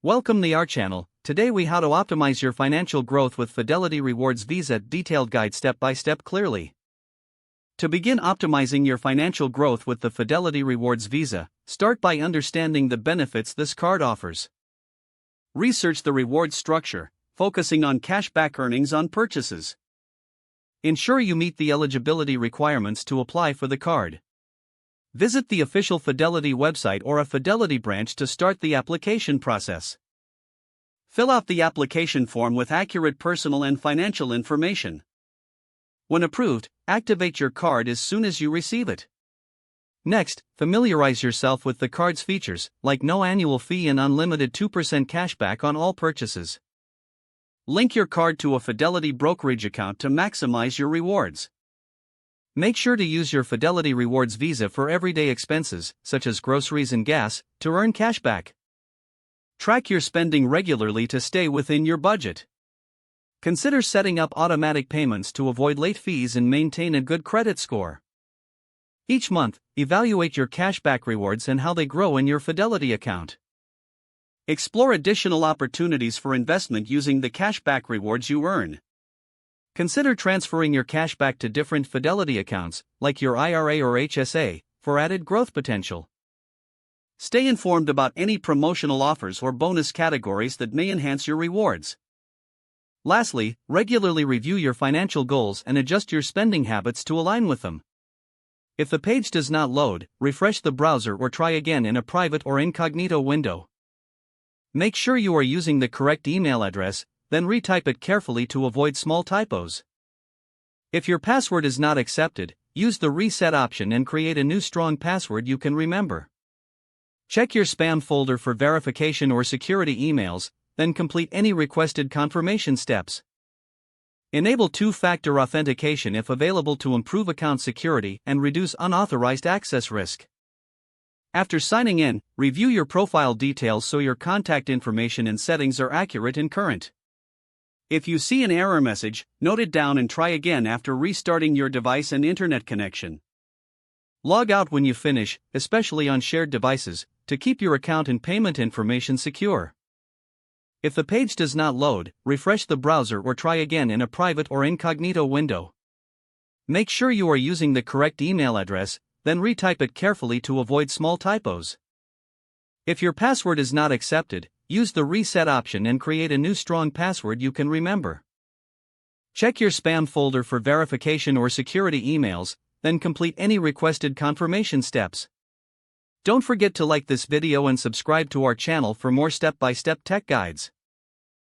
Welcome to our channel. Today we how to optimize your financial growth with Fidelity Rewards Visa detailed guide step by step clearly. To begin optimizing your financial growth with the Fidelity Rewards Visa, start by understanding the benefits this card offers. Research the reward structure, focusing on cashback earnings on purchases. Ensure you meet the eligibility requirements to apply for the card. Visit the official Fidelity website or a Fidelity branch to start the application process. Fill out the application form with accurate personal and financial information. When approved, activate your card as soon as you receive it. Next, familiarize yourself with the card's features, like no annual fee and unlimited 2% cashback on all purchases. Link your card to a Fidelity brokerage account to maximize your rewards. Make sure to use your Fidelity Rewards Visa for everyday expenses, such as groceries and gas, to earn cashback. Track your spending regularly to stay within your budget. Consider setting up automatic payments to avoid late fees and maintain a good credit score. Each month, evaluate your cashback rewards and how they grow in your Fidelity account. Explore additional opportunities for investment using the cashback rewards you earn. Consider transferring your cash back to different Fidelity accounts, like your IRA or HSA, for added growth potential. Stay informed about any promotional offers or bonus categories that may enhance your rewards. Lastly, regularly review your financial goals and adjust your spending habits to align with them. If the page does not load, refresh the browser or try again in a private or incognito window. Make sure you are using the correct email address, then retype it carefully to avoid small typos. If your password is not accepted, use the reset option and create a new strong password you can remember. Check your spam folder for verification or security emails, then complete any requested confirmation steps. Enable two-factor authentication if available to improve account security and reduce unauthorized access risk. After signing in, review your profile details so your contact information and settings are accurate and current. If you see an error message, note it down and try again after restarting your device and internet connection. Log out when you finish, especially on shared devices, to keep your account and payment information secure. If the page does not load, refresh the browser or try again in a private or incognito window. Make sure you are using the correct email address, then retype it carefully to avoid small typos. If your password is not accepted, use the reset option and create a new strong password you can remember. Check your spam folder for verification or security emails, then complete any requested confirmation steps. Don't forget to like this video and subscribe to our channel for more step-by-step tech guides.